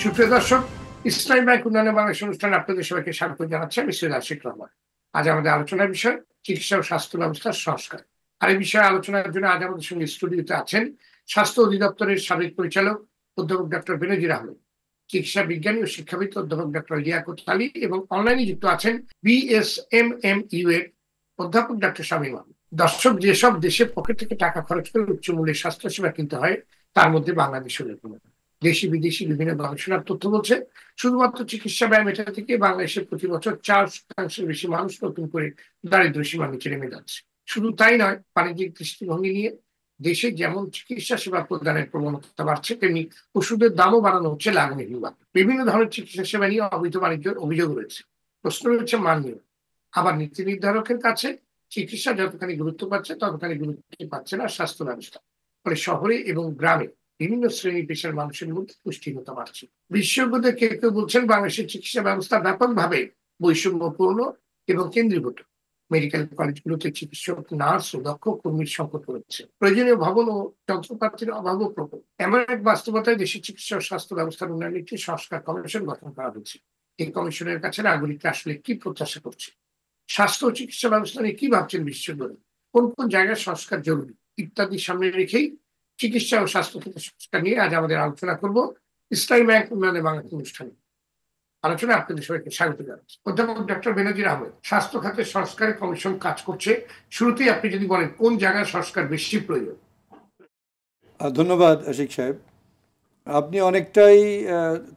সুপ্রিয় দর্শক, ইসলামী ব্যাংক উন্নয়ন বাংলাদেশ অনুষ্ঠানে আপনাদের সবাইকে স্বাগত জানাচ্ছি। আমি সৈয়দ আশিক রহমান। আজ আমাদের আলোচনার বিষয় চিকিৎসা ও স্বাস্থ্য ব্যবস্থার সংস্কার। আর এই বিষয়ে আলোচনার জন্য আজ আমাদের সঙ্গে স্টুডিওতে আছেন স্বাস্থ্য অধিদপ্তরের সাবেক পরিচালক অধ্যাপক ডক্টর বেনজির আহমেদ, চিকিৎসা বিজ্ঞানী ও শিক্ষাবিদ অধ্যাপক ডক্টর লিয়াকত আলী এবং অনলাইনে যুক্ত আছেন বিএসএমএমইউ এর অধ্যাপক ডক্টর শামীম আহমেদ। দর্শক, যেসব দেশে পকেট থেকে টাকা খরচ করে উচ্চ মূল্যের স্বাস্থ্যসেবা কিনতে হয় তার মধ্যে বাংলাদেশের অন্যতম। দেশি বিদেশি বিভিন্ন গবেষণার তথ্য বলছে শুধুমাত্র চিকিৎসা ব্যয় মেটাতে থেকে বাংলাদেশে প্রতি বছর 4% বেশি মানুষ নতুন করে দারিদ্র সীমার নিচে নেমে যাচ্ছে। শুধু তাই নয়, বাণিজ্যিক দৃষ্টিভঙ্গি নিয়ে দেশে যেমন চিকিৎসা সেবা প্রদানের প্রবণতা বাড়ছে, তেমনি ওষুধের দামও বাড়ানো হচ্ছে লাগামহীনভাবে। বিভিন্ন ধরনের চিকিৎসা সেবা নিয়ে অবৈধ বাণিজ্যের অভিযোগ রয়েছে। প্রশ্ন রয়েছে মান নিয়ে। আবার নীতি নির্ধারকের কাছে চিকিৎসা যতখানি গুরুত্ব পাচ্ছে ততখানি গুরুত্ব পাচ্ছে না স্বাস্থ্য ব্যবস্থা। ফলে শহরে এবং গ্রামে বিভিন্ন শ্রেণী পেশার মানুষের মধ্যে পুষ্টিহীনতা বাড়ছে। বিশেষজ্ঞদের কেউ কেউ বলছেন বাংলাদেশের চিকিৎসা ব্যবস্থা ব্যাপকভাবে বৈষম্যপূর্ণ এবং কেন্দ্রীভূত। মেডিকেল কলেজগুলোতে চিকিৎসক, নার্স ও দক্ষ কর্মীর সংকট রয়েছে। প্রয়োজনীয় ভবন ও যন্ত্রপাতির অভাবও প্রবল। এমন এক বাস্তবতায় দেশের চিকিৎসা ও স্বাস্থ্য ব্যবস্থার উন্নয়নে একটি সংস্কার কমিশন গঠন করা হয়েছে। এই কমিশনের কাছে নাগরিকরা আসলে কি প্রত্যাশা করছে, স্বাস্থ্য ও চিকিৎসা ব্যবস্থা নিয়ে কি ভাবছেন বিশেষজ্ঞরা, কোন কোন জায়গায় সংস্কার জরুরি ইত্যাদি সামনে রেখেই চিকিৎসা ও স্বাস্থ্য খাতে সংস্কার নিয়ে আজ আমাদের আলোচনা করব ইসলামী ব্যাংক উন্নয়নে বাংলাদেশ অনুষ্ঠানে। আলোচনা আপনাদের সবাইকে স্বাগত জানাচ্ছি। অধ্যাপক ডক্টর বেনজির আহমেদ, স্বাস্থ্য খাতের সংস্কারে কমিশন কাজ করছে, শুরুতেই আপনি যদি বলেন কোন জায়গায় সংস্কার বেশি প্রয়োজন। ধন্যবাদ আশিক সাহেব, আপনি অনেকটাই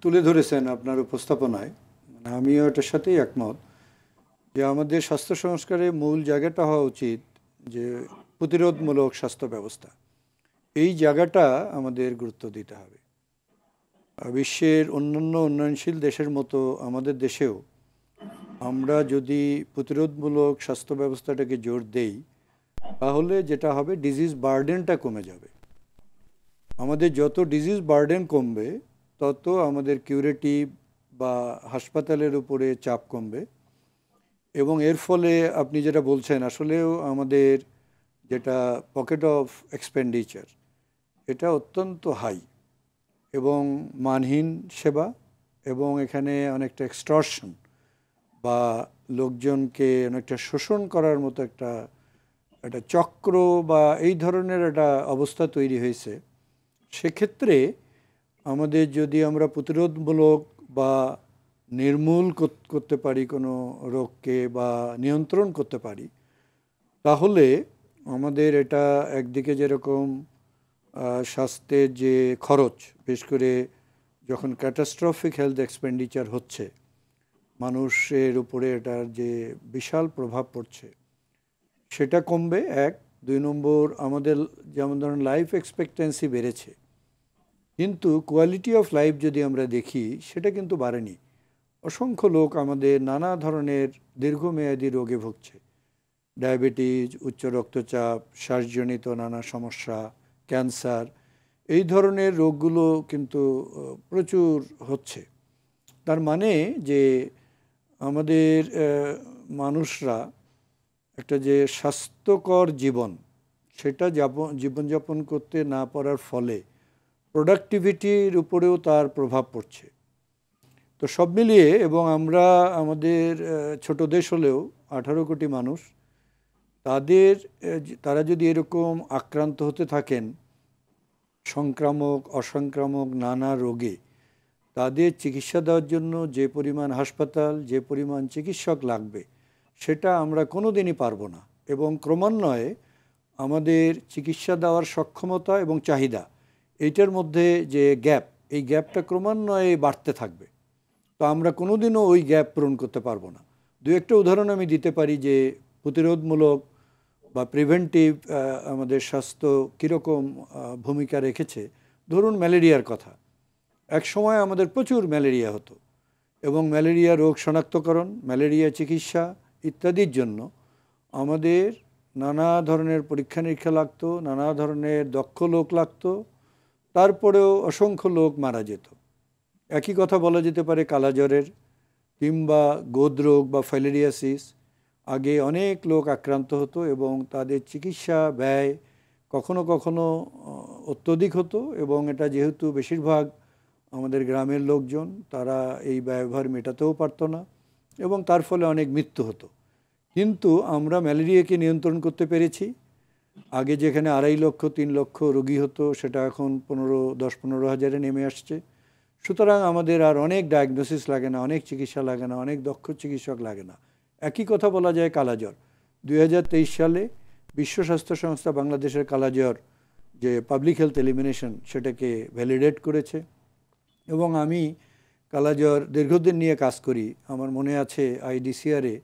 তুলে ধরেছেন আপনার উপস্থাপনায়। আমিও এটার সাথেই একমত যে আমাদের স্বাস্থ্য সংস্কারের মূল জায়গাটা হওয়া উচিত যে প্রতিরোধমূলক স্বাস্থ্য ব্যবস্থা। এই জায়গাটা আমাদের গুরুত্ব দিতে হবে। বিশ্বের অন্যান্য উন্নয়নশীল দেশের মতো আমাদের দেশেও আমরা যদি প্রতিরোধমূলক স্বাস্থ্য ব্যবস্থাটাকে জোর দেই, তাহলে যেটা হবে ডিজিজ বার্ডেনটা কমে যাবে। আমাদের যত ডিজিজ বার্ডেন কমবে তত আমাদের কিউরেটিভ বা হাসপাতালের উপরে চাপ কমবে, এবং এর ফলে আপনি যেটা বলছেন আসলেও আমাদের যেটা পকেট অফ এক্সপেন্ডিচার এটা অত্যন্ত হাই এবং মানহীন সেবা, এবং এখানে অনেকটা এক্সটর্শন বা লোকজনকে অনেকটা শোষণ করার মতো একটা চক্র বা এই ধরনের একটা অবস্থা তৈরি হয়েছে। সেক্ষেত্রে আমাদের যদি আমরা প্রতিরোধমূলক বা নির্মূল করতে পারি কোনো রোগকে বা নিয়ন্ত্রণ করতে পারি, তাহলে আমাদের এটা একদিকে যেরকম স্বাস্থ্যের যে খরচ, বিশেষ করে যখন ক্যাটাস্ট্রফিক হেলথ এক্সপেন্ডিচার হচ্ছে, মানুষের উপরে এটার যে বিশাল প্রভাব পড়ছে সেটা কমবে। এক, দুই নম্বর, আমাদের যেমন ধরুন লাইফ এক্সপেক্টেন্সি বেড়েছে, কিন্তু কোয়ালিটি অফ লাইফ যদি আমরা দেখি সেটা কিন্তু বাড়েনি। অসংখ্য লোক আমাদের নানা ধরনের দীর্ঘমেয়াদী রোগে ভুগছে, ডায়াবেটিস, উচ্চ রক্তচাপ, শ্বাসজনিত নানা সমস্যা, ক্যান্সার, এই ধরনের রোগগুলো কিন্তু প্রচুর হচ্ছে। তার মানে যে আমাদের মানুষরা একটা যে স্বাস্থ্যকর জীবন সেটা জীবনযাপন করতে না পারার ফলে প্রোডাক্টিভিটির উপরেও তার প্রভাব পড়ছে। তো সব মিলিয়ে, এবং আমরা আমাদের ছোট দেশ হলেও 18 কোটি মানুষ, তারা যদি এরকম আক্রান্ত হতে থাকেন সংক্রামক অসংক্রামক নানা রোগে, তাদের চিকিৎসা দেওয়ার জন্য যে পরিমাণ হাসপাতাল, যে পরিমাণ চিকিৎসক লাগবে সেটা আমরা কোনো দিনই পারবো না। এবং ক্রমান্বয়ে আমাদের চিকিৎসা দেওয়ার সক্ষমতা এবং চাহিদা এইটার মধ্যে যে গ্যাপ, এই গ্যাপটা ক্রমান্বয়ে বাড়তে থাকবে। তো আমরা কোনোদিনও ওই গ্যাপ পূরণ করতে পারবো না। দু একটা উদাহরণ আমি দিতে পারি যে প্রতিরোধমূলক বা প্রিভেন্টিভ আমাদের স্বাস্থ্য কীরকম ভূমিকা রেখেছে। ধরুন ম্যালেরিয়ার কথা, এক সময় আমাদের প্রচুর ম্যালেরিয়া হতো, এবং ম্যালেরিয়া রোগ শনাক্তকরণ, ম্যালেরিয়া চিকিৎসা ইত্যাদির জন্য আমাদের নানা ধরনের পরীক্ষা নিরীক্ষা লাগতো, নানা ধরনের দক্ষ লোক লাগতো, তারপরেও অসংখ্য লোক মারা যেত। একই কথা বলা যেতে পারে কালাজ্বরের কিংবা গোদরোগ বা ফাইলেরিয়াসিস। আগে অনেক লোক আক্রান্ত হতো এবং তাদের চিকিৎসা ব্যয় কখনো কখনো অত্যধিক হতো, এবং এটা যেহেতু বেশিরভাগ আমাদের গ্রামের লোকজন তারা এই ব্যয়ভার মেটাতেও পারতো না এবং তার ফলে অনেক মৃত্যু হতো। কিন্তু আমরা ম্যালেরিয়াকে নিয়ন্ত্রণ করতে পেরেছি। আগে যেখানে 2.5 লক্ষ 3 লক্ষ রোগী হতো সেটা এখন 10-15 হাজারে নেমে আসছে। সুতরাং আমাদের আর অনেক ডায়াগনোসিস লাগে না, অনেক চিকিৎসা লাগে না, অনেক দক্ষ চিকিৎসক লাগে না। একই কথা বলা যায় কালাজ্বর। 2023 সালে বিশ্ব স্বাস্থ্য সংস্থা বাংলাদেশের কালাজ্বর যে পাবলিক হেলথ এলিমিনেশন সেটাকে ভ্যালিডেট করেছে এবং আমি কালাজ্বর দীর্ঘদিন নিয়ে কাজ করি। আমার মনে আছে আইডিসিআরে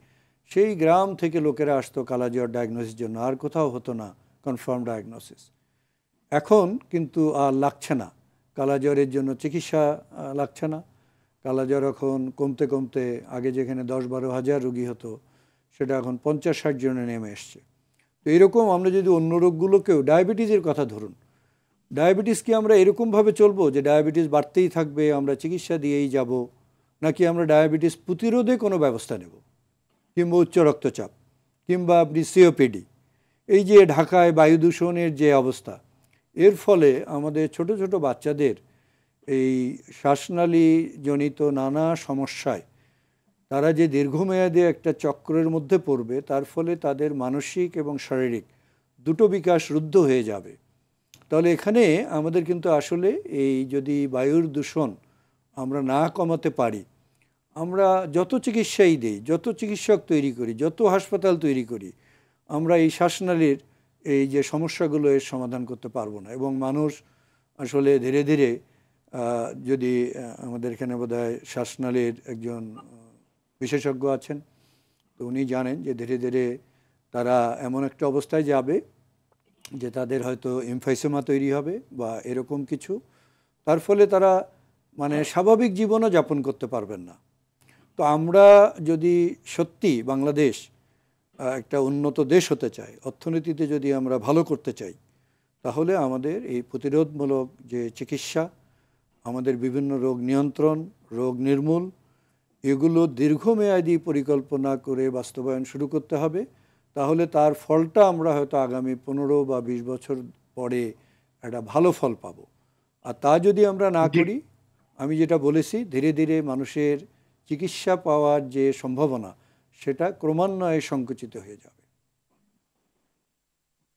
সেই গ্রাম থেকে লোকেরা আসতো কালাজ্বর ডায়াগনোসিসের জন্য, আর কোথাও হতো না কনফার্ম ডায়াগনোসিস। এখন কিন্তু আর লাগছে না, কালাজ্বরের জন্য চিকিৎসা লাগছে না। কালাজ্বর এখন কমতে কমতে আগে যেখানে 10-12 হাজার রোগী হতো সেটা এখন 50-60 জনে নেমে এসছে। তো এরকম আমরা যদি অন্য রোগগুলোকেও, ডায়াবেটিসের কথা ধরুন, ডায়াবেটিস কি আমরা এরকমভাবে চলবো যে ডায়াবেটিস বাড়তেই থাকবে, আমরা চিকিৎসা দিয়েই যাব, নাকি আমরা ডায়াবেটিস প্রতিরোধে কোনো ব্যবস্থা নেব? কিংবা উচ্চ রক্তচাপ, কিংবা আপনি সিওপিডি, এই যে ঢাকায় বায়ু দূষণের যে অবস্থা, এর ফলে আমাদের ছোট ছোট বাচ্চাদের এই শ্বাসনালীজনিত নানা সমস্যায় তারা যে দীর্ঘমেয়াদী একটা চক্রের মধ্যে পড়বে, তার ফলে তাদের মানসিক এবং শারীরিক দুটো বিকাশ রুদ্ধ হয়ে যাবে। তাহলে এখানে আমাদের কিন্তু আসলে এই যদি বায়ুর দূষণ আমরা না কমাতে পারি, আমরা যত চিকিৎসাই দিই, যত চিকিৎসক তৈরি করি, যত হাসপাতাল তৈরি করি, আমরা এই শ্বাসনালীর এই যে সমস্যাগুলো এর সমাধান করতে পারবো না। এবং মানুষ আসলে ধীরে ধীরে যদি আমাদের এখানে বোধহয় শ্বাসনালীর একজন বিশেষজ্ঞ আছেন, তো উনি জানেন যে ধীরে ধীরে তারা এমন একটা অবস্থায় যাবে যে তাদের হয়তো এমফাইসোমা তৈরি হবে বা এরকম কিছু, তার ফলে তারা মানে স্বাভাবিক জীবনও যাপন করতে পারবেন না। তো আমরা যদি সত্যি বাংলাদেশ একটা উন্নত দেশ হতে চাই, অর্থনীতিতে যদি আমরা ভালো করতে চাই, তাহলে আমাদের এই প্রতিরোধমূলক যে চিকিৎসা, আমাদের বিভিন্ন রোগ নিয়ন্ত্রণ, রোগ নির্মূল, এগুলো দীর্ঘমেয়াদী পরিকল্পনা করে বাস্তবায়ন শুরু করতে হবে। তাহলে তার ফলটা আমরা হয়তো আগামী 15 বা 20 বছর পরে একটা ভালো ফল পাব। আর তা যদি আমরা না করি, আমি যেটা বলেছি, ধীরে ধীরে মানুষের চিকিৎসা পাওয়ার যে সম্ভাবনা সেটা ক্রমান্বয়ে সংকুচিত হয়ে যাবে।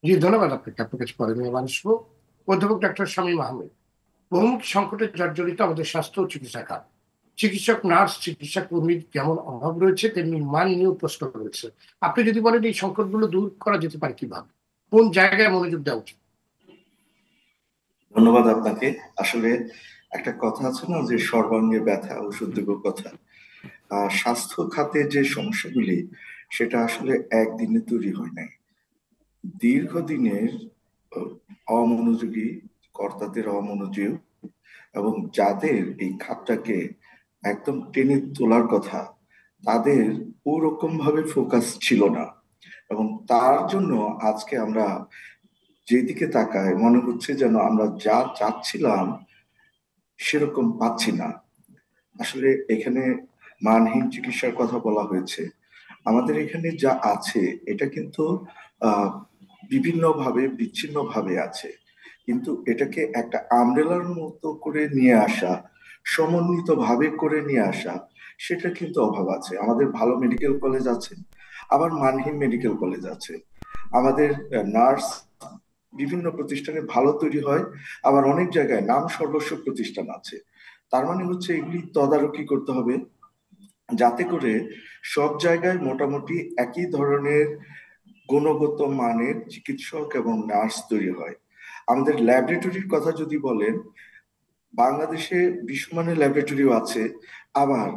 জি, ধন্যবাদ আপনাকে। আপনার কাছে পরে নিয়ে আসবো। অধ্যাপক ডক্টর শামীম আহমেদ, বহুমুখী সংকটে জর্জরিত আমাদের স্বাস্থ্য ও চিকিৎসা খাত। চিকিৎসক, নার্স, চিকিৎসা কর্মীর যেমন অভাব রয়েছে, তেমনি মান নিয়েও প্রশ্ন রয়েছে। আপনি যদি বলেন এই সংকটগুলো দূর করা যেতে পারে কিভাবে, কোন জায়গায় মনোযোগ দেওয়া উচিত? ধন্যবাদ আপনাকে। আসলে একটা কথা আছে না যে সর্বাঙ্গে ব্যথা ওষুধ দেব কথা। স্বাস্থ্য খাতে যে সমস্যাগুলি সেটা আসলে একদিনে তৈরি হয় নাই। দীর্ঘদিনের অমনোযোগী কর্তাদের অমনোযোগ এবং যাদের এই খাতটাকে একদম টেনে তোলার কথা, তাদের ওরকম ভাবে ফোকাস ছিল না। এবং তার জন্য আজকে আমরা যেদিকে তাকাই মনে হচ্ছে যেন আমরা যা চাচ্ছিলাম সেরকম পাচ্ছি না। আসলে এখানে মানহীন চিকিৎসার কথা বলা হয়েছে। আমাদের এখানে যা আছে এটা কিন্তু বিভিন্ন ভাবে বিচ্ছিন্ন ভাবে আছে, কিন্তু এটাকে একটা আমব্রেলার মতো করে নিয়ে আসা, সমন্বিত ভাবে করে নিয়ে আসা, সেটা কিন্তু অভাব আছে। আমাদের ভালো মেডিকেল কলেজ আছে, আবার মানহীন মেডিকেল কলেজ আছে। আমাদের নার্স বিভিন্ন প্রতিষ্ঠানে ভালো তৈরি হয়, আবার অনেক জায়গায় নাম সর্বস্ব প্রতিষ্ঠান আছে। তার মানে হচ্ছে এগুলি তদারকি করতে হবে যাতে করে সব জায়গায় মোটামুটি একই ধরনের গুণগত মানের চিকিৎসক এবং নার্স তৈরি হয়। আমাদের ল্যাবরেটরির কথা যদি বলেন, বাংলাদেশে বিশ্বমানের ল্যাবরেটরিও আছে, আবার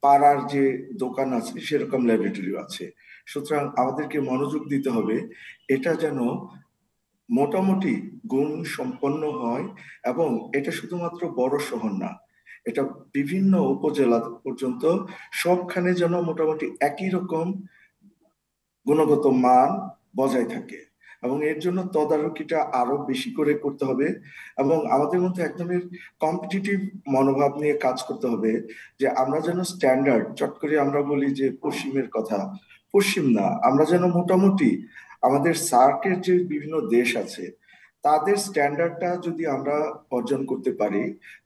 পাড়ার যে দোকান আছে সেরকম ল্যাবরেটরিও আছে। সুতরাং আমাদেরকে মনোযোগ দিতে হবে এটা যেন মোটামুটি গুণ সম্পন্ন হয়, এবং এটা শুধুমাত্র বড় শহর না, এটা বিভিন্ন উপজেলা পর্যন্ত সবখানে যেন মোটামুটি একই রকম গুণগত মান বজায় থাকে। এবং এর জন্য তদারকিটা আরো বেশি করে করতে হবে, এবং আমাদের মধ্যে এক ধরনের কম্পিটিটিভ মনোভাব নিয়ে কাজ করতে হবে, যে আমরা যেন স্ট্যান্ডার্ড, চট করে আমরা বলি যে পশ্চিমের কথা, পশ্চিম না, আমরা যেন মোটামুটি আমাদের সার্কের যে বিভিন্ন দেশ আছে তাদের স্ট্যান্ডার্ডটা যদি আমরা অর্জন করতে পারি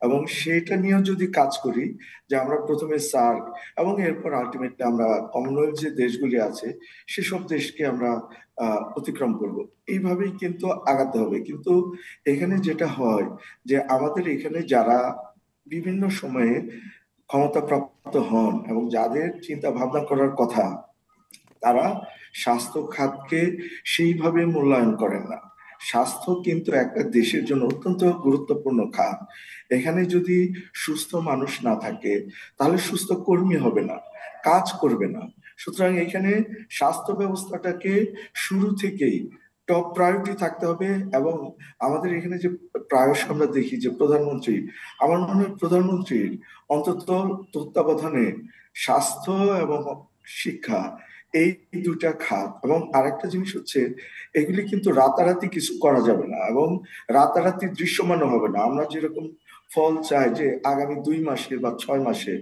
এবং সেটা নিয়েও যদি কাজ করি, যে আমরা প্রথমে সার্ক এবং এরপর আলটিমেটলি আমরা কমনওয়েলথ যে দেশগুলি আছে সেসব দেশকে আমরা অতিক্রম করব, এইভাবেই কিন্তু আগাতে হবে। কিন্তু এখানে যেটা হয় যে আমাদের এখানে যারা বিভিন্ন সময়ে ক্ষমতাপ্রাপ্ত হন এবং যাদের চিন্তা ভাবনা করার কথা, তারা স্বাস্থ্য খাতকে সেইভাবে মূল্যায়ন করেন না। স্বাস্থ্য কিন্তু একটা দেশের জন্য অত্যন্ত গুরুত্বপূর্ণ খাত। এখানে যদি সুস্থ মানুষ না থাকে তাহলে সুস্থ কর্মী হবে না, কাজ করবে না। সুতরাং এখানে স্বাস্থ্য ব্যবস্থাটাকে শুরু থেকেই টপ প্রায়োরিটি থাকতে হবে। এবং আমাদের এখানে যে প্রায়শ আমরা দেখি যে প্রধানমন্ত্রী, আমার মনে হয় প্রধানমন্ত্রীর অন্তত তত্ত্বাবধানে স্বাস্থ্য এবং শিক্ষা, এই দুটা খাত, এবং আরেকটা জিনিস হচ্ছে এগুলি কিন্তু রাতারাতি কিছু করা যাবে না এবং রাতারাতি দৃশ্যমান হবে না। আমরা যেরকম ফল চাই যে আগামী 2 মাসে বা 6 মাসে,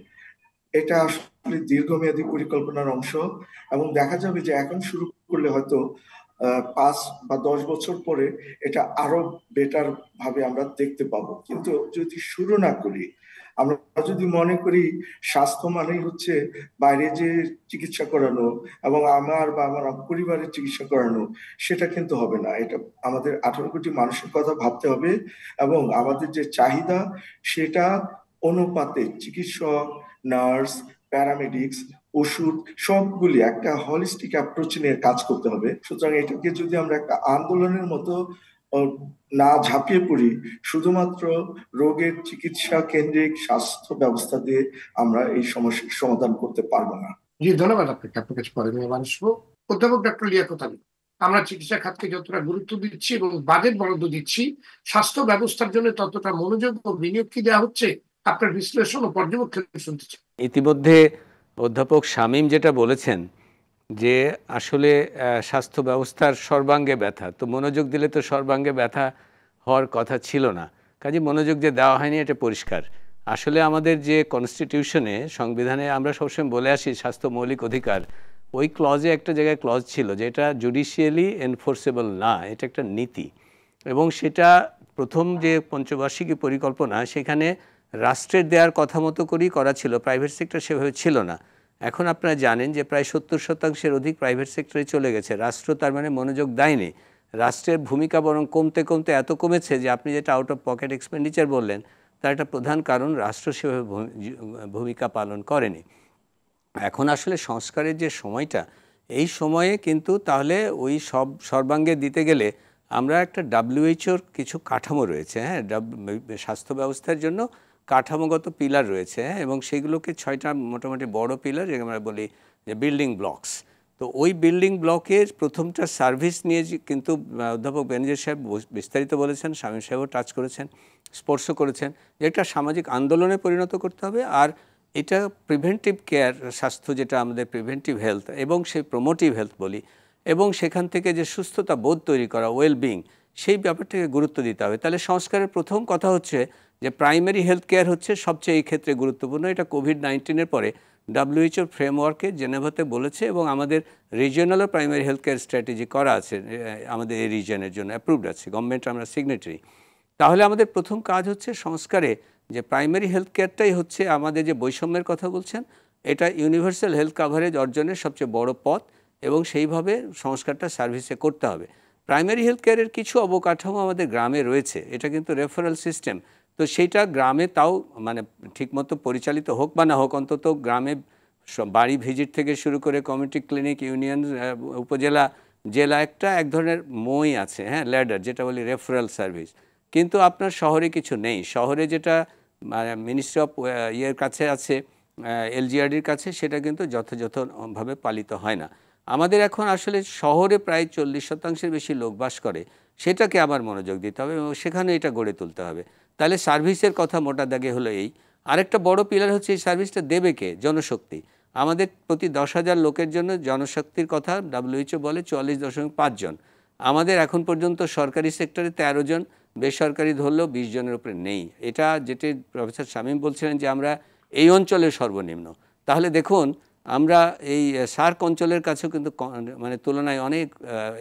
এটা আসলে দীর্ঘমেয়াদী পরিকল্পনার অংশ। এবং দেখা যাবে যে এখন শুরু করলে হয়তো 5 বা 10 বছর পরে এটা আরো বেটার ভাবে আমরা দেখতে পাবো। কিন্তু যদি শুরু না করি, আমরা যদি মনে করি স্বাস্থ্য মানেই হচ্ছে বাইরে যে চিকিৎসা করানো এবং আমার বা আমার পরিবারের চিকিৎসা করানো, সেটা কিন্তু হবে না। এটা আমাদের 18 কোটি মানুষের কথা ভাবতে হবে এবং আমাদের যে চাহিদা সেটা অনুপাতে চিকিৎসক, নার্স, প্যারামেডিক্স, ওষুধ সবগুলি একটা হলিস্টিক অ্যাপ্রোচ নিয়ে কাজ করতে হবে। সুতরাং এটাকে যদি আমরা একটা আন্দোলনের মতো না ঝাঁপিয়ে পড়ি, শুধুমাত্র রোগের চিকিৎসা কেন্দ্রিক স্বাস্থ্য ব্যবস্থা দিয়ে আমরা এই সমস্যার সমাধান করতে পারবো না। জি, ধন্যবাদ আপনাকে। আপনার কাছে পরে নিয়ে আসবো। অধ্যাপক ডক্টর লিয়াকত আলী, আমরা চিকিৎসা খাতকে যতটা গুরুত্ব দিচ্ছি এবং বাজেট বরাদ্দ দিচ্ছি, স্বাস্থ্য ব্যবস্থার জন্য ততটা মনোযোগ ও বিনিয়োগ কি দেওয়া হচ্ছে? আপনার বিশ্লেষণ ও পর্যবেক্ষণ শুনতে চাই। ইতিমধ্যে অধ্যাপক শামীম যেটা বলেছেন যে আসলে স্বাস্থ্য ব্যবস্থার সর্বাঙ্গে ব্যথা, তো মনোযোগ দিলে তো সর্বাঙ্গে ব্যথা হওয়ার কথা ছিল না, কাজে মনোযোগ যে দেওয়া হয়নি এটা পরিষ্কার। আসলে আমাদের যে কনস্টিটিউশনে, সংবিধানে আমরা সবসময় বলে আসি স্বাস্থ্য মৌলিক অধিকার, ওই ক্লজে একটা জায়গায় ক্লজ ছিল যে এটা জুডিশিয়ালি এনফোর্সেবল না, এটা একটা নীতি। এবং সেটা প্রথম যে পঞ্চবার্ষিকী পরিকল্পনা, সেখানে রাষ্ট্রের দেওয়ার কথা মতো করেই করা ছিল, প্রাইভেট সেক্টর সেভাবে ছিল না। এখন আপনারা জানেন যে প্রায় 70% অধিক প্রাইভেট সেক্টরে চলে গেছে, রাষ্ট্র তার মানে মনোযোগ দেয়নি। রাষ্ট্রের ভূমিকা বরং কমতে কমতে এত কমেছে যে আপনি যেটা আউট অফ পকেট এক্সপেন্ডিচার বললেন, তার একটা প্রধান কারণ রাষ্ট্র সেভাবে ভূমিকা পালন করেনি। এখন আসলে সংস্কারের যে সময়টা, এই সময়ে কিন্তু তাহলে ওই সর্বাঙ্গে দিতে গেলে আমরা একটা WHO কিছু কাঠামো রয়েছে, হ্যাঁ, স্বাস্থ্য ব্যবস্থার জন্য কাঠামোগত পিলার রয়েছে, হ্যাঁ, এবং সেগুলোকে 6টা মোটামুটি বড় পিলার, যেটা আমরা বলি যে বিল্ডিং ব্লকস। তো ওই বিল্ডিং ব্লকের প্রথমটা সার্ভিস নিয়ে কিন্তু অধ্যাপক বেনজির সাহেব বিস্তারিত বলেছেন, শামীম সাহেবও টাচ করেছেন, স্পর্শ করেছেন, যে একটা সামাজিক আন্দোলনে পরিণত করতে হবে। আর এটা প্রিভেন্টিভ কেয়ার, স্বাস্থ্য যেটা আমাদের প্রিভেন্টিভ হেলথ এবং সেই প্রমোটিভ হেলথ বলি, এবং সেখান থেকে যে সুস্থতা বোধ তৈরি করা, ওয়েলবিং, সেই ব্যাপারটাকে গুরুত্ব দিতে হবে। তাহলে সংস্কারের প্রথম কথা হচ্ছে যে প্রাইমারি হেলথ কেয়ার হচ্ছে সবচেয়ে এই ক্ষেত্রে গুরুত্বপূর্ণ। এটা কোভিড-19 পরে WHO ফ্রেমওয়ার্কে জেনেভাতে বলেছে এবং আমাদের রিজিওনালও প্রাইমারি হেলথ কেয়ার স্ট্র্যাটেজি করা আছে, আমাদের এই রিজনের জন্য অ্যাপ্রুভড আছে, গভর্নমেন্ট আমরা সিগনেটারি। তাহলে আমাদের প্রথম কাজ হচ্ছে সংস্কারে যে প্রাইমারি হেলথ কেয়ারটাই হচ্ছে আমাদের যে বৈষম্যের কথা বলছেন, এটা ইউনিভার্সাল হেলথ কাভারেজ অর্জনের সবচেয়ে বড় পথ এবং সেইভাবে সংস্কারটা সার্ভিসে করতে হবে। প্রাইমারি হেলথ কেয়ারের কিছু অবকাঠামো আমাদের গ্রামে রয়েছে, এটা কিন্তু রেফারেল সিস্টেম, তো সেইটা গ্রামে তাও মানে ঠিকমতো পরিচালিত হোক বা না হোক, অন্তত গ্রামে বাড়ি ভিজিট থেকে শুরু করে কমিউনিটি ক্লিনিক, ইউনিয়ন, উপজেলা, জেলা এক ধরনের মই আছে, হ্যাঁ, ল্যাডার, যেটা বলি রেফারেল সার্ভিস। কিন্তু আপনার শহরে কিছু নেই। শহরে যেটা মিনিস্ট্রি অফ ইয়ের কাছে আছে, LGRDর কাছে, সেটা কিন্তু যথাযথভাবে পালিত হয় না। আমাদের এখন আসলে শহরে প্রায় 40% বেশি লোক বাস করে, সেটাকে আবার মনোযোগ দিতে হবে এবং সেখানে এটা গড়ে তুলতে হবে। তাহলে সার্ভিসের কথা মোটা দাগে হলো এই। আরেকটা বড় পিলার হচ্ছে এই সার্ভিসটা দেবে কে? জনশক্তি। আমাদের প্রতি 10,000 লোকের জন্য জনশক্তির কথা WHO বলে 44.5 জন। আমাদের এখন পর্যন্ত সরকারি সেক্টরে 13 জন, বেসরকারি ধরলেও 20 জনের উপরে নেই। এটা যেটি প্রফেসর শামীম বলছিলেন যে আমরা এই অঞ্চলের সর্বনিম্ন। তাহলে দেখুন আমরা এই সার্ক অঞ্চলের কাছেও কিন্তু মানে তুলনায় অনেক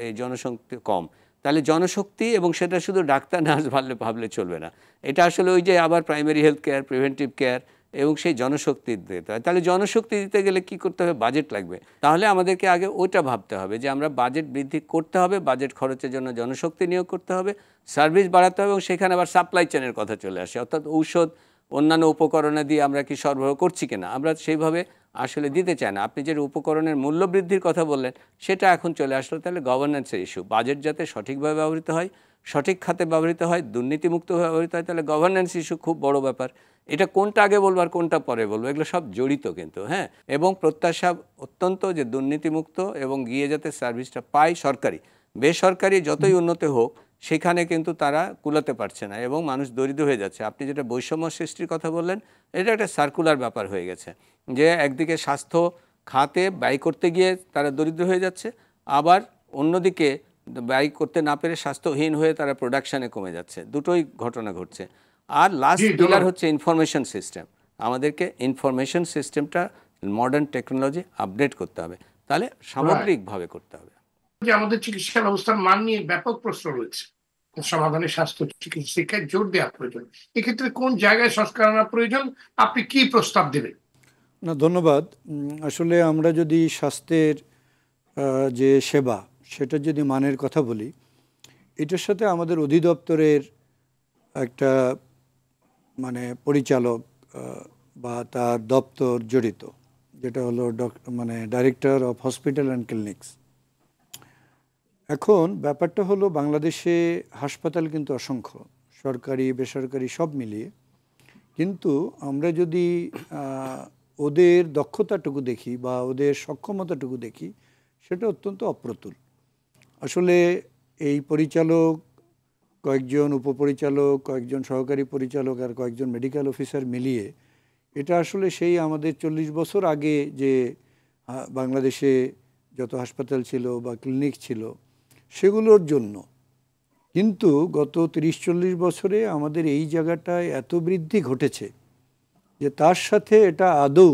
এই জনশক্তি কম। তাহলে জনশক্তি, এবং সেটা শুধু ডাক্তার নার্স ভাবলে চলবে না, এটা আসলে ওই যে আবার primary health care, preventive care, এবং সেই জনশক্তি দিতে হয়। তাহলে জনশক্তি দিতে গেলে কি করতে হবে? বাজেট লাগবে। তাহলে আমাদেরকে আগে ওইটা ভাবতে হবে যে আমরা বাজেট বৃদ্ধি করতে হবে, বাজেট খরচের জন্য জনশক্তি নিয়োগ করতে হবে, সার্ভিস বাড়াতে হবে, এবং সেখানে আবার সাপ্লাই চেনের কথা চলে আসে, অর্থাৎ ঔষধ অন্যান্য উপকরণে দিয়ে আমরা কি সরবরাহ করছি কিনা, আমরা সেইভাবে আসলে দিতে চাই না। আপনি যে উপকরণের মূল্য বৃদ্ধির কথা বললেন সেটা এখন চলে আসলো। তাহলে গভর্নেন্সের ইস্যু, বাজেট যাতে সঠিকভাবে ব্যবহৃত হয়, সঠিক খাতে ব্যবহৃত হয়, দুর্নীতিমুক্তভাবে ব্যবহৃত হয়, তাহলে গভর্নেন্স ইস্যু খুব বড় ব্যাপার। এটা কোনটা আগে বলবো আর কোনটা পরে বলবো, এগুলো সব জড়িত কিন্তু, হ্যাঁ। এবং প্রত্যাশা অত্যন্ত যে দুর্নীতিমুক্ত এবং গিয়ে যাতে সার্ভিসটা পায় সরকারি, বেসরকারি যতই উন্নত হোক সেখানে কিন্তু তারা কুলাতে পারছে না এবং মানুষ দরিদ্র হয়ে যাচ্ছে। আপনি যেটা বৈষম্য সৃষ্টির কথা বললেন, এটা একটা সার্কুলার ব্যাপার হয়ে গেছে, যে একদিকে স্বাস্থ্য খাতে ব্যয় করতে গিয়ে তারা দরিদ্র হয়ে যাচ্ছে, আবার অন্যদিকে ব্যয় করতে না পেরে স্বাস্থ্যহীন হয়ে তারা প্রোডাকশানে কমে যাচ্ছে। দুটোই ঘটনা ঘটছে। আর লাস্ট পিলার হচ্ছে ইনফরমেশন সিস্টেম। আমাদেরকে ইনফরমেশন সিস্টেমটা মডার্ন টেকনোলজি আপডেট করতে হবে, তাহলে সামগ্রিকভাবে করতে হবে। যে আমাদের চিকিৎসা ব্যবস্থার মান নিয়ে ব্যাপক প্রশ্ন রয়েছে, সমাধানে স্বাস্থ্য চিকিৎসা শিক্ষায় জোর দেওয়া প্রয়োজন। এক্ষেত্রে কোন জায়গায় সংস্কার আনা প্রয়োজন, আপনি কি প্রস্তাব দেবেন? না, ধন্যবাদ। আসলে আমরা যদি স্বাস্থ্যের যে সেবা সেটা যদি মানের কথা বলি, এটার সাথে আমাদের অধিদপ্তরের একটা মানে পরিচালক বা তার দপ্তর জড়িত, যেটা হলো director of hospital and clinics. এখন ব্যাপারটা হলো বাংলাদেশে হাসপাতাল কিন্তু অসংখ্য, সরকারি বেসরকারি সব মিলিয়ে, কিন্তু আমরা যদি ওদের দক্ষতাটুকু দেখি বা ওদের সক্ষমতাটুকু দেখি, সেটা অত্যন্ত অপ্রতুল। আসলে এই পরিচালক, কয়েকজন উপপরিচালক, কয়েকজন সহকারী পরিচালক আর কয়েকজন মেডিকেল অফিসার মিলিয়ে এটা আসলে সেই আমাদের 40 বছর আগে যে বাংলাদেশে যত হাসপাতাল ছিল বা ক্লিনিক ছিল সেগুলোর জন্য। কিন্তু গত 30-40 বছরে আমাদের এই জায়গাটায় এত বৃদ্ধি ঘটেছে যে তার সাথে এটা আদৌ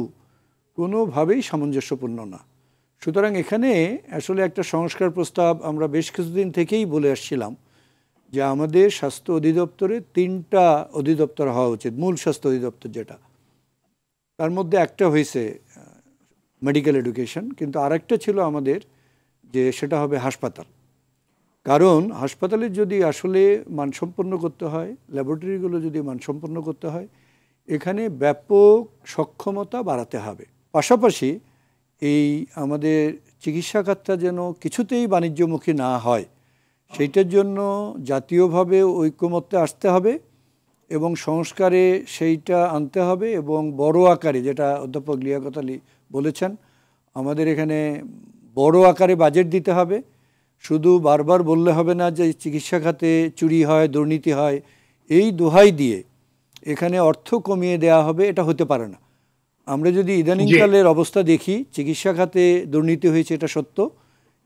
কোনোভাবেই সামঞ্জস্যপূর্ণ না। সুতরাং এখানে আসলে একটা সংস্কার প্রস্তাব আমরা বেশ কিছুদিন থেকেই বলে আসছিলাম যে আমাদের স্বাস্থ্য অধিদপ্তরে 3টা অধিদপ্তর হওয়া উচিত। মূল স্বাস্থ্য অধিদপ্তর যেটা, তার মধ্যে একটা হয়েছে মেডিকেল এডুকেশন, কিন্তু আরেকটা ছিল আমাদের যে সেটা হবে হাসপাতাল। কারণ হাসপাতালের যদি আসলে মানসম্পন্ন করতে হয়, ল্যাবরেটরিগুলো যদি মানসম্পন্ন করতে হয়, এখানে ব্যাপক সক্ষমতা বাড়াতে হবে। পাশাপাশি এই আমাদের চিকিৎসা খাতটা যেন কিছুতেই বাণিজ্যমুখী না হয়, সেইটার জন্য জাতীয়ভাবে ঐক্যমত্যে আসতে হবে এবং সংস্কারে সেইটা আনতে হবে। এবং বড় আকারে, যেটা অধ্যাপক লিয়াকত আলী বলেছেন, আমাদের এখানে বড় আকারে বাজেট দিতে হবে। শুধু বারবার বললে হবে না যে চিকিৎসা খাতে চুরি হয়, দুর্নীতি হয়, এই দোহাই দিয়ে এখানে অর্থ কমিয়ে দেয়া হবে, এটা হতে পারে না। আমরা যদি ইদানিংকালের অবস্থা দেখি, চিকিৎসা খাতে দুর্নীতি হয়েছে এটা সত্য,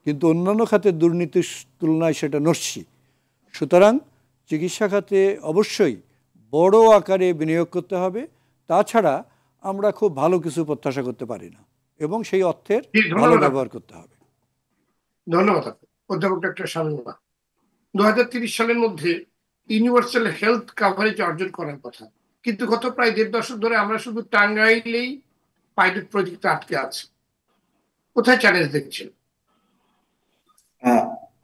কিন্তু অন্যান্য খাতের দুর্নীতির তুলনায় সেটা নস্যি। সুতরাং চিকিৎসা খাতে অবশ্যই বড় আকারে বিনিয়োগ করতে হবে, তাছাড়া আমরা খুব ভালো কিছু প্রত্যাশা করতে পারি না এবং সেই অর্থের ভালো ব্যবহার করতে হবে। ধন্যবাদ অধ্যাপক ডক্টর শামীম। 2030 সালের মধ্যে ইউনিভার্সাল হেলথ কাভারেজ অর্জন করার কথা, কিন্তু গত প্রায় 1.5 দশক ধরে আমরা শুধু টাঙ্গাইলেই পাইলট প্রজেক্টে আটকে আছি। কোথায় চ্যালেঞ্জ দেখছেন?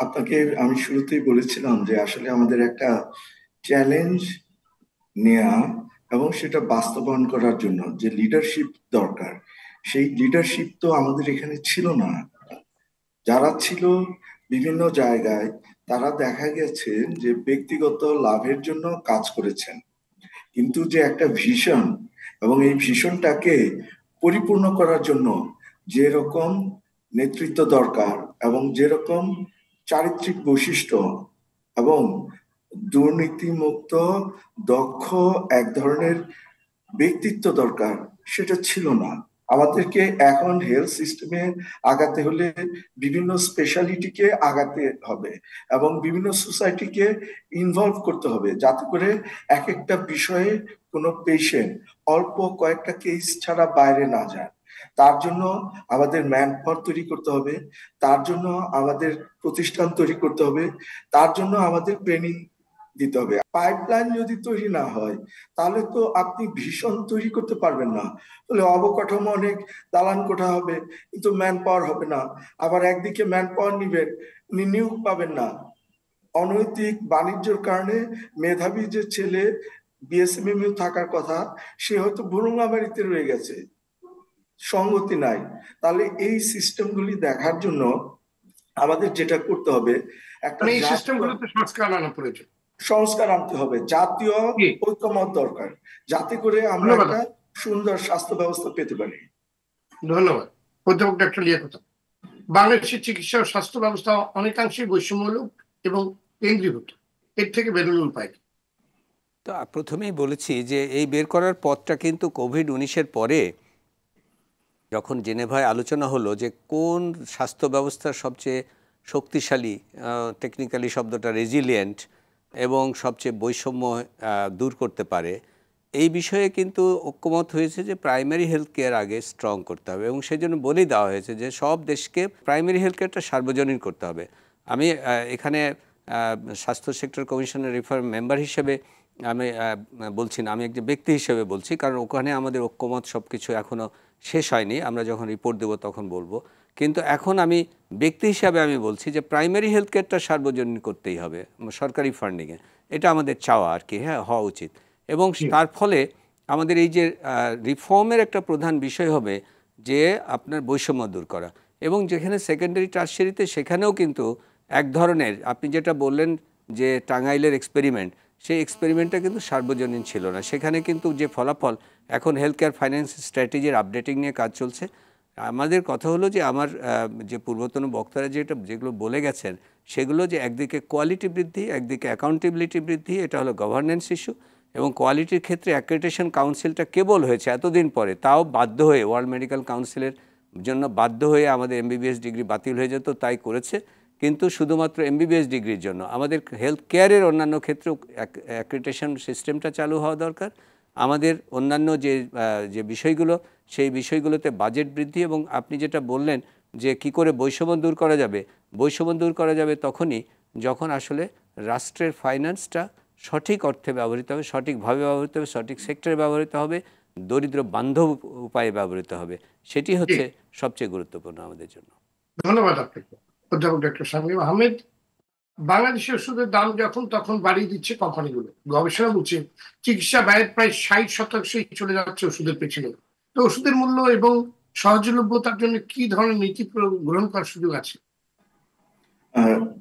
আপনাকে আমি শুরুতেই বলেছিলাম যে আসলে আমাদের একটা চ্যালেঞ্জ নেয়া এবং সেটা বাস্তবায়ন করার জন্য যে লিডারশিপ দরকার, সেই লিডারশিপ তো আমাদের এখানে ছিল না। যারা ছিল বিভিন্ন জায়গায়, তারা দেখা গেছে যে ব্যক্তিগত লাভের জন্য কাজ করেছেন, কিন্তু যে একটা ভিশন এবং এই ভিশনটাকে পরিপূর্ণ করার জন্য যেরকম নেতৃত্ব দরকার এবং যেরকম চারিত্রিক বৈশিষ্ট্য এবং দুর্নীতিমুক্ত দক্ষ এক ধরনের ব্যক্তিত্ব দরকার, সেটা ছিল না। আমাদেরকে এখন হেলথ সিস্টেমে আগাতে হলে বিভিন্ন স্পেশালিটিকে আগাতে হবে এবং বিভিন্ন সোসাইটিকে ইনভলভ করতে হবে, যাতে করে এক একটা বিষয়ে কোনো পেশেন্ট অল্প কয়েকটা কেস ছাড়া বাইরে না যায়। তার জন্য আমাদের ম্যান পাওয়ার তৈরি করতে হবে, তার জন্য আমাদের প্রতিষ্ঠান তৈরি করতে হবে, তার জন্য আমাদের ট্রেনিং দিতে হবে। পাইপলাইন যদি তৈরি না হয় তাহলে তো আপনি ভীষণ তৈরি করতে পারবেন না। তাহলে অবকাঠামো অনেক দালান কোঠা হবে, কিন্তু ম্যান পাওয়ার হবে না। আবার একদিকে ম্যান পাওয়ার নিবেন, নিয়োগ পাবেন না। অনৈতিক বাণিজ্যের কারণে মেধাবী যে ছেলে বিএসএমএমইউ থাকার কথা, সে হয়তো ভুরুঙ্গামারিতে রয়ে গেছে, সঙ্গতি নাই। তাহলে এই সিস্টেমগুলি দেখার জন্য আমাদের যেটা করতে হবে, একটা এই সিস্টেমগুলোতে সংস্কার আনা প্রয়োজন, সংস্কার আনতে হবে, জাতীয় ঐক্যমত দরকার, যাতে করে আমরা একটা সুন্দর স্বাস্থ্য ব্যবস্থা পেতে পারি। ধন্যবাদ। অধ্যাপক ডক্টর লিয়াকত, বাংলাদেশের চিকিৎসা ও স্বাস্থ্য ব্যবস্থা অনেকাংশেই বৈষম্যমূলক এবং কেন্দ্রীভূত, এর থেকে বেরোনোর উপায় কি? তো প্রথমেই বলেছি যে এই বের করার পথটা কিন্তু কোভিড-19-এর পরে যখন জেনেভায় আলোচনা হলো যে কোন স্বাস্থ্য ব্যবস্থার সবচেয়ে শক্তিশালী, টেকনিক্যালি শব্দটা রেজিলিয়েন্ট, এবং সবচেয়ে বৈষম্য দূর করতে পারে, এই বিষয়ে কিন্তু ঐক্যমত হয়েছে যে প্রাইমারি হেলথ কেয়ার আগে স্ট্রং করতে হবে, এবং সেই জন্য বলেই দেওয়া হয়েছে যে সব দেশকে প্রাইমারি হেলথ কেয়ারটা সার্বজনীন করতে হবে। আমি এখানে স্বাস্থ্য সেক্টর কমিশনের রিফর্ম মেম্বার হিসেবে আমি বলছি না, আমি একজন ব্যক্তি হিসেবে বলছি, কারণ ওখানে আমাদের ঐক্যমত সব কিছু এখনও শেষ হয়নি, আমরা যখন রিপোর্ট দেবো তখন বলবো। কিন্তু এখন আমি ব্যক্তি হিসাবে আমি বলছি যে প্রাইমারি হেলথ কেয়ারটা সার্বজনীন করতেই হবে সরকারি ফান্ডিংয়ে, এটা আমাদের চাওয়া আর কি, হ্যাঁ, হওয়া উচিত। এবং তার ফলে আমাদের এই যে রিফর্মের একটা প্রধান বিষয় হবে যে আপনার বৈষম্য দূর করা, এবং যেখানে সেকেন্ডারি টার্সিয়ারিতে সেখানেও কিন্তু এক ধরনের, আপনি যেটা বললেন যে টাঙ্গাইলের এক্সপেরিমেন্ট, সেই এক্সপেরিমেন্টটা কিন্তু সার্বজনীন ছিল না। সেখানে কিন্তু যে ফলাফল, এখন হেলথ কেয়ার ফাইন্যান্স স্ট্র্যাটেজির আপডেটিং নিয়ে কাজ চলছে। আমাদের কথা হলো যে আমার যে পূর্বতন বক্তারা যেগুলো বলে গেছেন, সেগুলো যে একদিকে কোয়ালিটি বৃদ্ধি, একদিকে অ্যাকাউন্টেবিলিটি বৃদ্ধি, এটা হলো গভর্নেন্স ইস্যু। এবং কোয়ালিটির ক্ষেত্রে অ্যাক্রেডিটেশন কাউন্সিলটা কেবল হয়েছে এতদিন পরে, তাও বাধ্য হয়ে, ওয়ার্ল্ড মেডিকেল কাউন্সিলের জন্য বাধ্য হয়ে আমাদের এমবিবিএস ডিগ্রি বাতিল হয়ে যেত, তাই করেছে। কিন্তু শুধুমাত্র এমবিবিএস ডিগ্রির জন্য আমাদের হেলথ কেয়ারের অন্যান্য ক্ষেত্রেও অ্যাক্রেডিটেশন সিস্টেমটা চালু হওয়া দরকার। আমাদের অন্যান্য যে বিষয়গুলো, সেই বিষয়গুলোতে বাজেট বৃদ্ধি, এবং আপনি যেটা বললেন যে কি করে বৈষম্য দূর করা যাবে, বৈষম্য দূর করা যাবে তখনই যখন আসলে রাষ্ট্রের ফাইন্যান্সটা সঠিক অর্থে ব্যবহৃত হবে, সঠিকভাবে ব্যবহৃত হবে, সঠিক সেক্টরে ব্যবহৃত হবে, দরিদ্র বান্ধব উপায়ে ব্যবহৃত হবে। সেটি হচ্ছে সবচেয়ে গুরুত্বপূর্ণ আমাদের জন্য। ধন্যবাদ আপনাকে অধ্যাপক ডক্টর শামীম আহমেদ। বাংলাদেশের ওষুধের দাম যখন তখন বাড়িয়ে দিচ্ছে কোম্পানিগুলো, গবেষণা বলছে চিকিৎসা ব্যয়ের প্রায় 60% চলে যাচ্ছে ওষুধের পেছনে। তো ওষুধের মূল্য এবং সহজলভ্যতার জন্য কি ধরনের নীতি গ্রহণ করার সুযোগ আছে?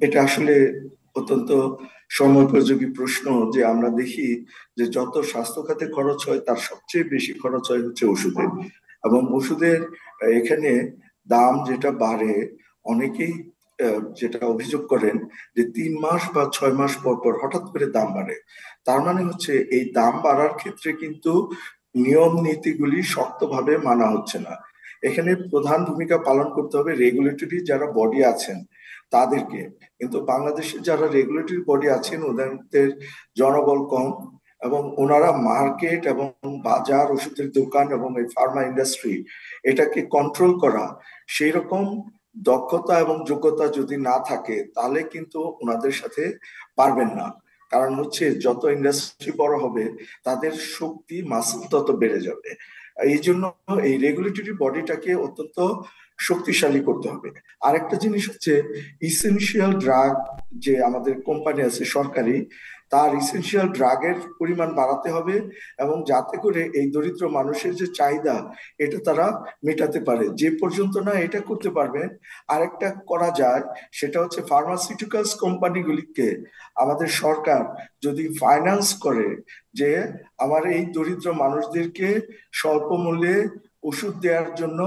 এটা আসলে অত্যন্ত সময়োপযোগী প্রশ্ন। যে আমরা দেখি যে যত স্বাস্থ্য খাতে খরচ হয় তার সবচেয়ে বেশি খরচ হয় হচ্ছে ওষুধে, এবং ওষুধের এখানে দাম যেটা বাড়ে, অনেকেই যেটা অভিযোগ করেন যে 3 মাস বা 6 মাস পর পর হঠাৎ করে দাম বাড়ে। তার মানে হচ্ছে এই দাম বাড়ার ক্ষেত্রে কিন্তু নিয়ম নীতিগুলি শক্তভাবে মানা হচ্ছে না। এখানে প্রধান ভূমিকা পালন করতে হবে রেগুলেটরি যারা বডি আছেন তাদেরকে। কিন্তু বাংলাদেশে যারা রেগুলেটরি বডি আছেন ওদের জনবল কম, এবং ওনারা মার্কেট এবং বাজার, ওষুধের দোকান এবং এই ফার্মা ইন্ডাস্ট্রি, এটাকে কন্ট্রোল করা সেই রকম দক্ষতা এবং যোগ্যতা যদি না থাকে তাহলে কিন্তু ওনাদের সাথে পারবেন না। কারণ হচ্ছে যত ইন্ডাস্ট্রি বড় হবে তাদের শক্তি মাসল তত বেড়ে যাবে। এই জন্য এই রেগুলেটরি বডিটাকে অত্যন্ত শক্তিশালী করতে হবে। আরেকটা জিনিস হচ্ছে ইসেনশিয়াল ড্রাগ, যে আমাদের কোম্পানি আছে সরকারি, তার ইসেনশিয়াল ড্রাগের পরিমাণ বাড়াতে হবে, এবং যাতে করে এই দরিদ্র মানুষের যে চাহিদা এটা তারা মেটাতে পারে। যে পর্যন্ত না এটা করতে পারবে, আরেকটা করা যায়, সেটা হচ্ছে ফার্মাসিউটিক্যালস কোম্পানিগুলিকে আমাদের সরকার যদি ফাইন্যান্স করে যে আমার এই দরিদ্র মানুষদেরকে স্বল্প মূল্যে ওষুধ দেওয়ার জন্য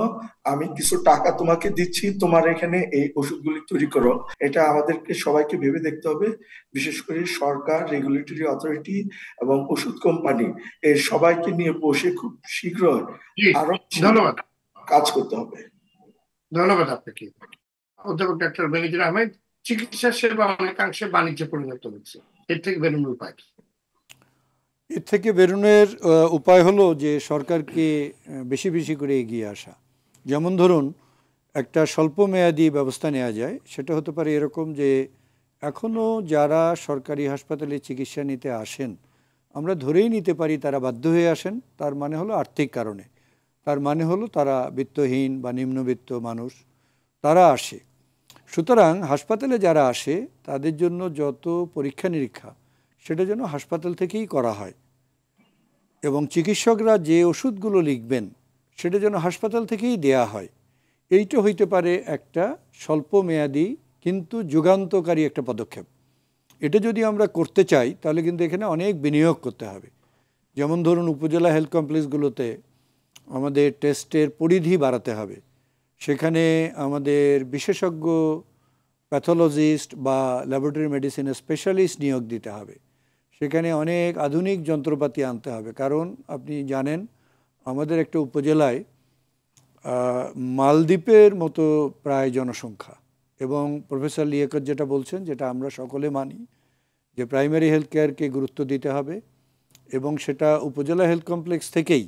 আমি কিছু টাকা তোমাকে দিচ্ছি, তোমার এখানে এই ওষুধগুলি তৈরি করো। এটা আমাদেরকে সবাইকে ভেবে দেখতে হবে, বিশেষ করে সরকার, রেগুলেটরি অথরিটি এবং ওষুধ কোম্পানি, এর সবাইকে নিয়ে বসে খুব শীঘ্র আরো ধন্যবাদ কাজ করতে হবে। ধন্যবাদ আপনাকে অধ্যাপক ডক্টর বেনজির আহমেদ। চিকিৎসা সেবা অনেকাংশে বাণিজ্যে পরিণত হচ্ছে, এর থেকে বেরোনোর উপায় কি? এর থেকে বেরোনোর উপায় হলো যে সরকারকে বেশি বেশি করে এগিয়ে আসা, যেমন ধরুন একটা স্বল্পমেয়াদী ব্যবস্থা নেওয়া যায়, সেটা হতে পারে এরকম যে এখনও যারা সরকারি হাসপাতালে চিকিৎসা নিতে আসেন, আমরা ধরেই নিতে পারি তারা বাধ্য হয়ে আসেন, তার মানে হলো আর্থিক কারণে, তার মানে হলো তারা বিত্তহীন বা নিম্নবিত্ত মানুষ, তারা আসে। সুতরাং হাসপাতালে যারা আসে তাদের জন্য যত পরীক্ষা নিরীক্ষা সেটা যেন হাসপাতাল থেকেই করা হয়, এবং চিকিৎসকরা যে ওষুধগুলো লিখবেন সেটা যেন হাসপাতাল থেকেই দেয়া হয়। এইটা হইতে পারে একটা স্বল্পমেয়াদী কিন্তু যুগান্তকারী একটা পদক্ষেপ। এটা যদি আমরা করতে চাই তাহলে কিন্তু এখানে অনেক বিনিয়োগ করতে হবে। যেমন ধরুন উপজেলা হেলথ কমপ্লেক্সগুলোতে আমাদের টেস্টের পরিধি বাড়াতে হবে, সেখানে আমাদের বিশেষজ্ঞ প্যাথোলজিস্ট বা ল্যাবরেটরি মেডিসিনের স্পেশালিস্ট নিয়োগ দিতে হবে, সেখানে অনেক আধুনিক যন্ত্রপাতি আনতে হবে। কারণ আপনি জানেন আমাদের একটা উপজেলায় মালদ্বীপের মতো প্রায় জনসংখ্যা, এবং প্রফেসর লিয়াকত যেটা বলছেন, যেটা আমরা সকলে মানি, যে প্রাইমারি হেলথ কেয়ারকে গুরুত্ব দিতে হবে, এবং সেটা উপজেলা হেলথ কমপ্লেক্স থেকেই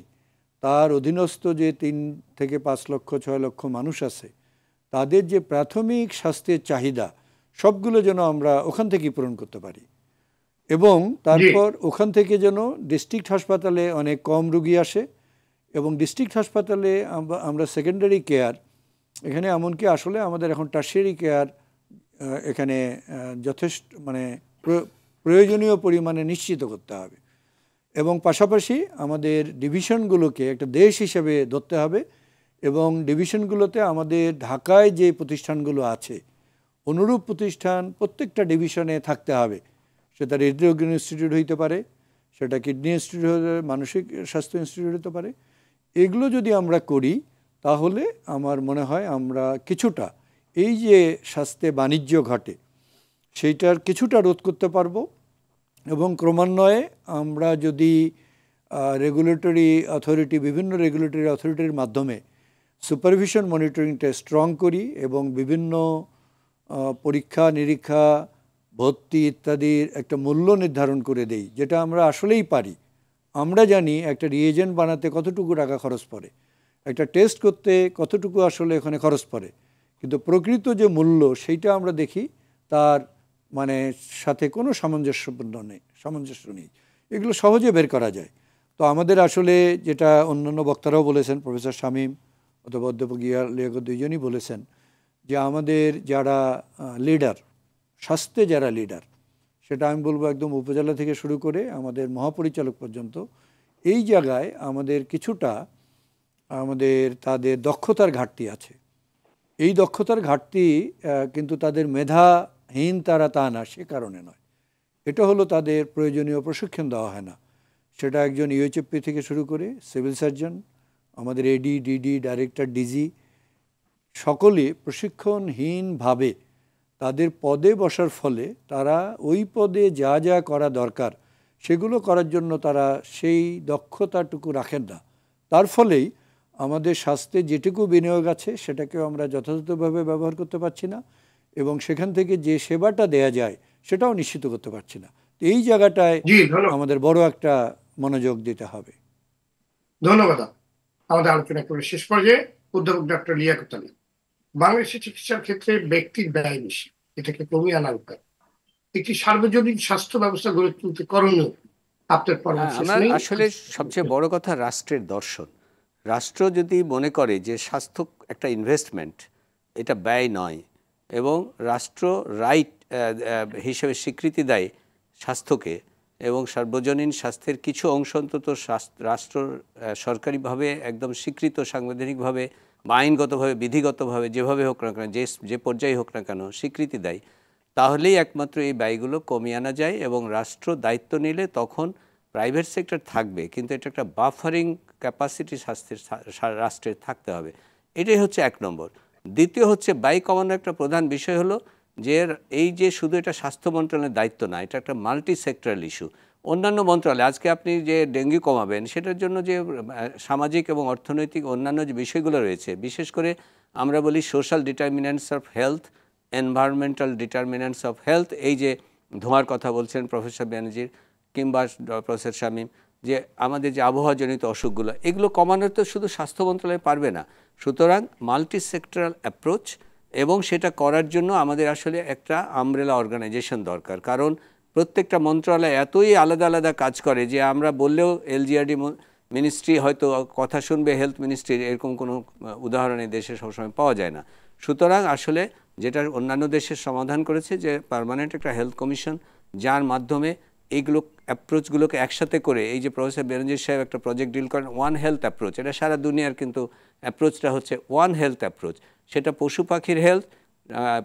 তার অধীনস্থ যে 3 থেকে 5 লক্ষ 6 লক্ষ মানুষ আছে তাদের যে প্রাথমিক স্বাস্থ্যের চাহিদা সবগুলো যেন আমরা ওখান থেকেই পূরণ করতে পারি, এবং তারপর ওখান থেকে যেন ডিস্ট্রিক্ট হাসপাতালে অনেক কম রুগী আসে, এবং ডিস্ট্রিক্ট হাসপাতালে আমরা সেকেন্ডারি কেয়ার, এখানে এমনকি আসলে আমাদের এখন টারশিয়ারি কেয়ার এখানে যথেষ্ট মানে প্রয়োজনীয় পরিমাণে নিশ্চিত করতে হবে, এবং পাশাপাশি আমাদের ডিভিশনগুলোকে একটা দেশ হিসেবে ধরতে হবে, এবং ডিভিশনগুলোতে আমাদের ঢাকায় যে প্রতিষ্ঠানগুলো আছে অনুরূপ প্রতিষ্ঠান প্রত্যেকটা ডিভিশনে থাকতে হবে। সেটা হৃদরোগ ইনস্টিটিউট হইতে পারে, সেটা কিডনি ইনস্টিটিউট হতে পারে, মানসিক স্বাস্থ্য ইনস্টিটিউট হতে পারে। এগুলো যদি আমরা করি তাহলে আমার মনে হয় আমরা কিছুটা এই যে স্বাস্থ্যে বাণিজ্য ঘটে সেইটার কিছুটা রোধ করতে পারবো, এবং ক্রমান্বয়ে আমরা যদি রেগুলেটরি অথরিটি, বিভিন্ন রেগুলেটরি অথরিটির মাধ্যমে সুপারভিশন মনিটরিংটা স্ট্রং করি, এবং বিভিন্ন পরীক্ষা নিরীক্ষা ভর্তি ইত্যাদির একটা মূল্য নির্ধারণ করে দেই, যেটা আমরা আসলেই পারি। আমরা জানি একটা রিয়েজেন্ট বানাতে কতটুকু টাকা খরচ পড়ে, একটা টেস্ট করতে কতটুকু আসলে এখানে খরচ পড়ে, কিন্তু প্রকৃত যে মূল্য সেইটা আমরা দেখি তার মানে সাথে কোনো সামঞ্জস্য নেই। এগুলো সহজে বের করা যায়। তো আমাদের আসলে যেটা অন্যান্য বক্তারাও বলেছেন, প্রফেসর শামীম অথবা অধ্যাপক লিয়াকত দুইজনই বলেছেন, যে আমাদের যারা লিডার, স্বাস্থ্যে যারা লিডার, সেটা আমি বলবো একদম উপজেলা থেকে শুরু করে আমাদের মহাপরিচালক পর্যন্ত, এই জায়গায় আমাদের কিছুটা তাদের দক্ষতার ঘাটতি আছে। এই দক্ষতার ঘাটতি কিন্তু তাদের মেধাহীন তারা তা না, সে কারণে নয়, এটা হলো তাদের প্রয়োজনীয় প্রশিক্ষণ দেওয়া হয় না। সেটা একজন ইউএইচএফপি থেকে শুরু করে সিভিল সার্জন, আমাদের এডি, ডিডি, ডাইরেক্টর, ডিজি, সকলে প্রশিক্ষণহীনভাবে তাদের পদে বসার ফলে তারা ওই পদে যা যা করা দরকার সেগুলো করার জন্য তারা সেই দক্ষতাটুকু রাখেন না। তার ফলেই আমাদের স্বাস্থ্যে যেটুকু বিনিয়োগ আছে সেটাকেও আমরা যথাযথভাবে ব্যবহার করতে পারছি না, এবং সেখান থেকে যে সেবাটা দেয়া যায় সেটাও নিশ্চিত করতে পারছি না। তো এই জায়গাটায় আমাদের বড় একটা মনোযোগ দিতে হবে। ধন্যবাদ। আমাদের আলোচনা করে শেষ পর্যায়ে অধ্যাপক ডক্টর লিয়াকত আলী, বাংলাদেশের চিকিৎসার ক্ষেত্রে ব্যক্তির ব্যয় বেশি, এটাকে কমিয়ে আনার উপায়, একটি সার্বজনীন স্বাস্থ্য ব্যবস্থা গড়ে তুলতে করণীয় আপনার পরামর্শ? আসলে সবচেয়ে বড় কথা রাষ্ট্রের দর্শন। রাষ্ট্র যদি মনে করে যে স্বাস্থ্য একটা ইনভেস্টমেন্ট, এটা ব্যয় নয়, এবং রাষ্ট্র রাইট হিসেবে স্বীকৃতি দেয় স্বাস্থ্যকে, এবং সার্বজনীন স্বাস্থ্যের কিছু অংশ অন্তত রাষ্ট্র সরকারিভাবে একদম স্বীকৃত, সাংবিধানিকভাবে বা আইনগতভাবে, বিধিগতভাবে, যেভাবে হোক না কেন, যে পর্যায়ে হোক না কেন স্বীকৃতি দেয়, তাহলেই একমাত্র এই ব্যয়গুলো কমিয়ে আনা যায়। এবং রাষ্ট্র দায়িত্ব নিলে তখন প্রাইভেট সেক্টর থাকবে, কিন্তু এটা একটা বাফারিং ক্যাপাসিটি রাষ্ট্রের থাকতে হবে। এটাই হচ্ছে 1 নম্বর। দ্বিতীয় হচ্ছে ব্যয় কমানোর একটা প্রধান বিষয় হলো যে এই যে শুধু এটা স্বাস্থ্য মন্ত্রণালয়ের দায়িত্ব না, এটা একটা মাল্টি সেক্টরাল ইস্যু। অন্যান্য মন্ত্রণালয়, আজকে আপনি যে ডেঙ্গি কমাবেন সেটার জন্য যে সামাজিক এবং অর্থনৈতিক অন্যান্য যে বিষয়গুলো রয়েছে, বিশেষ করে আমরা বলি social determinants of health, environmental determinants of health, এই যে ধোঁয়ার কথা বলছেন প্রফেসর ব্যানার্জির কিংবা প্রফেসর শামীম, যে আমাদের যে আবহাওয়াজনিত অসুখগুলো, এগুলো কমানো তো শুধু স্বাস্থ্য মন্ত্রণালয় পারবে না। সুতরাং মাল্টি সেক্টরাল অ্যাপ্রোচ, এবং সেটা করার জন্য আমাদের আসলে একটা আমব্রেলা অর্গানাইজেশন দরকার। কারণ প্রত্যেকটা মন্ত্রণালয় এতই আলাদা আলাদা কাজ করে যে আমরা বললেও এলজিআরডি মিনিস্ট্রি হয়তো কথা শুনবে হেলথ মিনিস্ট্রির, এরকম কোনো উদাহরণ এই দেশে সবসময় পাওয়া যায় না। সুতরাং আসলে যেটা অন্যান্য দেশের সমাধান করেছে যে পার্মানেন্ট একটা হেলথ কমিশন, যার মাধ্যমে এইগুলো অ্যাপ্রোচগুলোকে একসাথে করে, এই যে প্রফেসর বেনজির সাহেব একটা প্রজেক্ট ডিল করেন ওয়ান হেলথ অ্যাপ্রোচ, এটা সারা দুনিয়ার কিন্তু অ্যাপ্রোচটা হচ্ছে ওয়ান হেলথ অ্যাপ্রোচ। সেটা পশু পাখির হেলথ,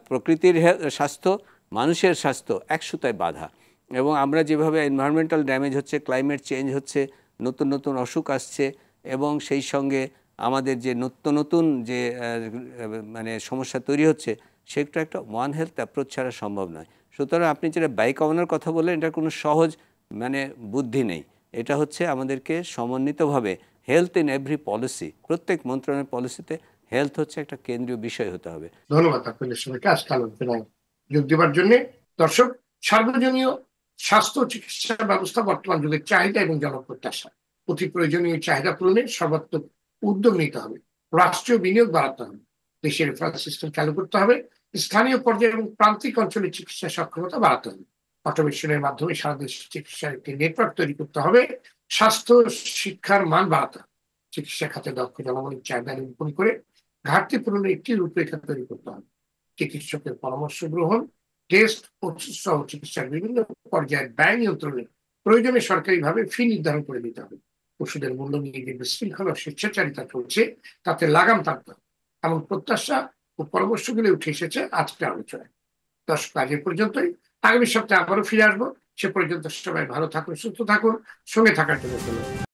প্রকৃতির স্বাস্থ্য, মানুষের স্বাস্থ্য এক সুতায় বাঁধা। এবং আমরা যেভাবে এনভায়রনমেন্টাল ড্যামেজ হচ্ছে, ক্লাইমেট চেঞ্জ হচ্ছে, নতুন নতুন অসুখ আসছে, এবং সেই সঙ্গে আমাদের যে নতুন যে মানে সমস্যা তৈরি হচ্ছে, সেটা একটা ওয়ান হেলথ অ্যাপ্রোচ ছাড়া সম্ভব নয়। সুতরাং আপনি যেটা ব্যয় কমানোর কথা বললেন, এটার কোনো সহজ মানে বুদ্ধি নেই। এটা হচ্ছে আমাদেরকে সমন্বিতভাবে হেলথ ইন এভরি পলিসি, প্রত্যেক মন্ত্রণালয়ের পলিসিতে হেলথ হচ্ছে একটা কেন্দ্রীয় বিষয় হতে হবে। ধন্যবাদ আপনাদের সবাইকে আজকে আলোচনায় যোগ দেওয়ার জন্য। দর্শক, সার্বজনীয় স্বাস্থ্য চিকিৎসা ব্যবস্থা বর্তমান যুগের চাহিদা এবং জনপ্রত্যাশা, অতি প্রয়োজনীয় চাহিদা পূরণে সর্বাত্মক উদ্যোগ নিতে হবে, রাষ্ট্রীয় বিনিয়োগ বাড়াতে হবে, দেশের রেফারেল সিস্টেম চালু করতে হবে, স্থানীয় পর্যায়ে এবং প্রান্তিক অঞ্চলে চিকিৎসা সক্ষমতা বাড়াতে হবে, অটোমেশনের মাধ্যমে সারা দেশে চিকিৎসার একটি নেটওয়ার্ক তৈরি করতে হবে, স্বাস্থ্য শিক্ষার মান বাড়াতে হবে, চিকিৎসা খাতে দক্ষ জনগণের চাহিদা নিরূপণ করে ঘাটতি পূরণের একটি রূপরেখা তৈরি করতে হবে, চিকিৎসকের পরামর্শ গ্রহণ, টেস্ট ও সহ চিকিৎসার বিভিন্ন পর্যায়ে ব্যয় নিয়ন্ত্রণে প্রয়োজনে সরকারিভাবে ফি নির্ধারণ করে দিতে হবে, ওষুধের মূল্য নিয়ে যে বিশৃঙ্খলা স্বেচ্ছাচারিতা চলছে তাতে লাগাম টানতে হবে। এমন প্রত্যাশা ও পরামর্শগুলি উঠে এসেছে আজকের আলোচনায়। দর্শক, আজ এ পর্যন্তই। আগামী সপ্তাহে আবারও ফিরে আসবো। সে পর্যন্ত সবাই ভালো থাকুন, সুস্থ থাকুন। সঙ্গে থাকার জন্য ধন্যবাদ।